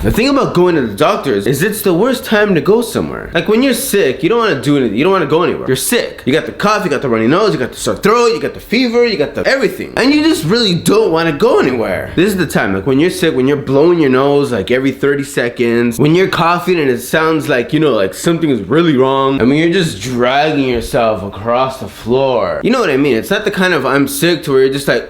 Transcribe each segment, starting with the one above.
The thing about going to the doctor is it's the worst time to go somewhere. Like when you're sick, you don't want to do anything. You don't want to go anywhere. You're sick. You got the cough, you got the runny nose, you got the sore throat, you got the fever, you got the everything. And you just really don't want to go anywhere. This is the time, like when you're sick, when you're blowing your nose like every 30 seconds, when you're coughing and it sounds like, you know, like something is really wrong. I mean, you're just dragging yourself across the floor. You know what I mean? It's not the kind of I'm sick to where you're just like,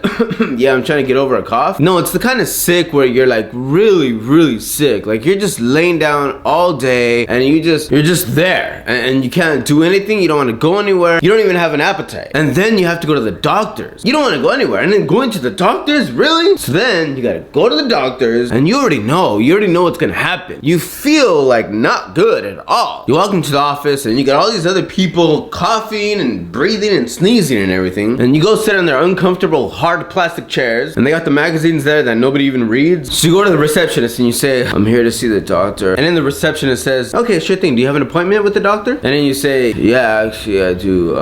yeah, I'm trying to get over a cough. No, it's the kind of sick where you're like really, really sick. Like you're just laying down all day and you're just there and you can't do anything. You don't want to go anywhere. You don't even have an appetite. And then you have to go to the doctors. You don't want to go anywhere. And then going to the doctors, really? So then you got to go to the doctors and you already know what's going to happen. You feel like not good at all. You walk into the office and you got all these other people coughing and breathing and sneezing and everything. And you go sit on their uncomfortable hard plastic chairs and they got the magazines there that nobody even reads. So you go to the receptionist and you say, I'm here to see the doctor. And then the receptionist says, okay, sure thing. Do you have an appointment with the doctor? And then you say, yeah, actually I do,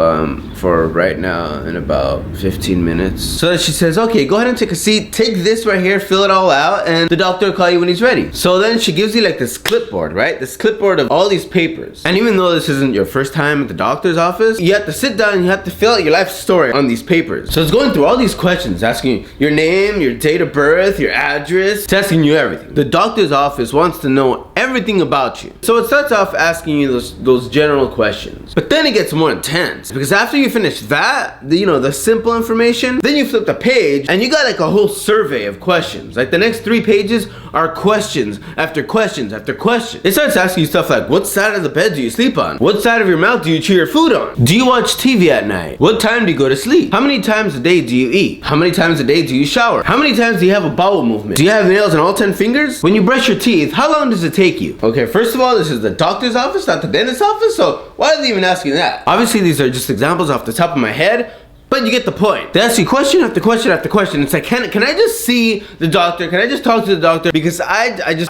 for right now in about 15 minutes. So then she says, okay, go ahead and take a seat. Take this right here, fill it all out, and the doctor will call you when he's ready. So then she gives you like this clipboard, right? This clipboard of all these papers. And even though this isn't your first time at the doctor's office, you have to sit down and you have to fill out your life story on these papers. So it's going through all these questions, asking you your name, your date of birth, your address, it's asking you everything. The doctor's office wants to know everything about you. So it starts off asking you those general questions. But then it gets more intense because after you finish that, the simple information, then you flip the page and you got like a whole survey of questions. Like the next 3 pages are questions after questions after questions. It starts asking you stuff like, what side of the bed do you sleep on? What side of your mouth do you chew your food on? Do you watch TV at night? What time do you go to sleep? How many times a day do you eat? How many times a day do you shower? How many times do you have a bowel movement? Do you have nails on all 10 fingers? When you brush your teeth, how long does it take you? Okay, first of all, this is the doctor's office, not the dentist's office, so why are they even asking that? Obviously, these are just examples off the top of my head, but you get the point. They ask you question after question after question. It's like, can I just see the doctor? Can I just talk to the doctor? Because I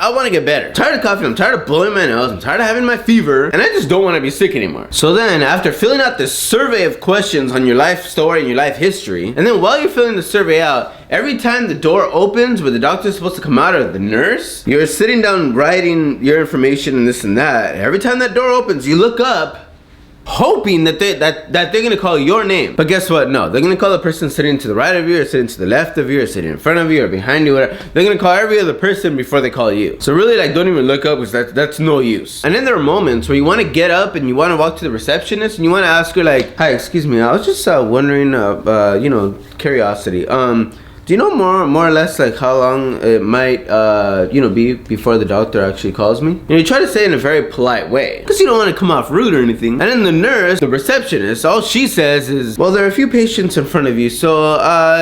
want to get better. I'm tired of coughing. I'm tired of blowing my nose. I'm tired of having my fever. And I just don't want to be sick anymore. So then, after filling out this survey of questions on your life story and your life history, and then while you're filling the survey out, every time the door opens where the doctor's supposed to come out, or the nurse, you're sitting down writing your information and this and that. Every time that door opens, you look up, hoping that they're gonna call your name. But guess what? No, they're gonna call the person sitting to the right of you, or sitting to the left of you, or sitting in front of you, or behind you, whatever. They're gonna call every other person before they call you. So really, like, don't even look up, because that's no use. And then there are moments where you want to get up and you want to walk to the receptionist and you want to ask her like, hi, excuse me, I was just wondering, curiosity. Do you know more or less like how long it might be before the doctor actually calls me? And you try to say it in a very polite way, because you don't want to come off rude or anything. And then the nurse, the receptionist, all she says is, well, there are a few patients in front of you, so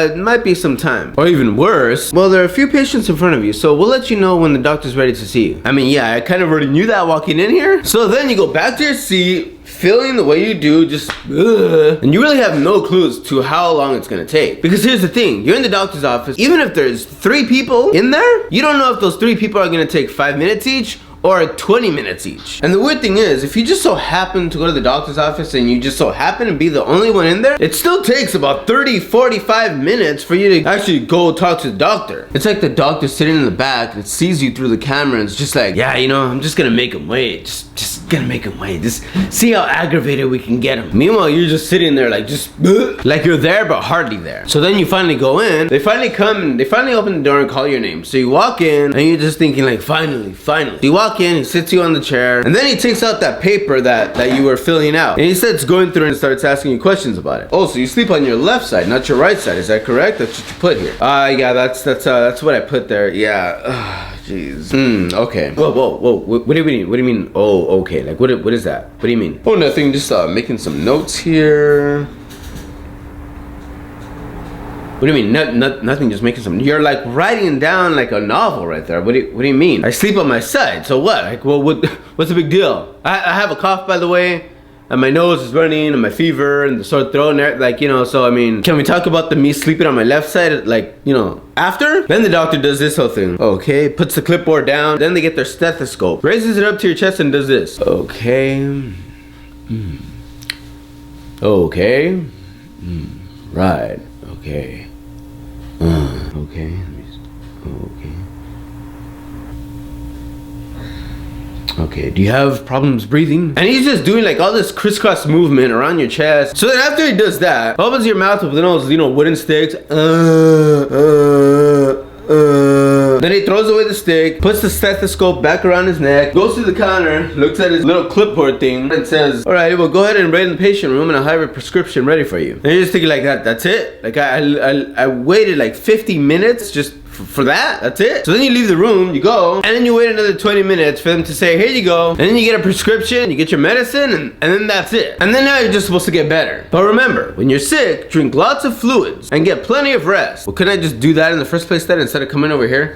it might be some time. Or even worse, well, there are a few patients in front of you, so we'll let you know when the doctor's ready to see you. I mean, yeah, I kind of already knew that walking in here. So then you go back to your seat, feeling the way you do, just and you really have no clues to how long it's gonna take. Because here's the thing, you're in the doctor's office, even if there's 3 people in there, you don't know if those 3 people are gonna take 5 minutes each or 20 minutes each. And the weird thing is, if you just so happen to go to the doctor's office and you just so happen to be the only one in there, it still takes about 30-45 minutes for you to actually go talk to the doctor. It's like the doctor sitting in the back that sees you through the camera and it's just like, yeah, I'm just gonna make him wait. Just gonna make him wait. Just see how aggravated we can get him. Meanwhile, you're just sitting there like like you're there but hardly there. So then you finally go in, they finally come and they finally open the door and call your name. So you walk in and you're just thinking like, finally. You walk in, he sits you on the chair, and then he takes out that paper that you were filling out. And he starts going through and starts asking you questions about it. Oh, so you sleep on your left side, not your right side. Is that correct? That's what you put here. Yeah, that's what I put there. Yeah. Jeez. Okay. Whoa. What do you mean? What do you mean? Oh, okay. Like, what is that? What do you mean? Oh, nothing. Just making some notes here. What do you mean? Nothing, just making some. You're like writing down like a novel right there. What do you mean? I sleep on my side. So what? Like, well, what's the big deal? I have a cough, by the way, and my nose is running, and my fever, and the sore throat, and so I mean, can we talk about me sleeping on my left side, after? Then the doctor does this whole thing. Okay, puts the clipboard down, then they get their stethoscope, raises it up to your chest and does this. Okay. Okay. Right. Okay. Okay. Okay. Okay, do you have problems breathing? And he's just doing like all this crisscross movement around your chest. So then after he does that, opens your mouth with those, wooden sticks. Then he throws away the stick, puts the stethoscope back around his neck, goes to the counter, looks at his little clipboard thing, and says, "Alright, well, go ahead and write in the patient room and I'll have a prescription ready for you." And you're just thinking like that's it? Like I waited like 50 minutes just for that? That's it? So then you leave the room, you go, and then you wait another 20 minutes for them to say, "Here you go." And then you get a prescription, you get your medicine, and then that's it. And then now you're just supposed to get better. But remember, when you're sick, drink lots of fluids and get plenty of rest. Well, couldn't I just do that in the first place then instead of coming over here?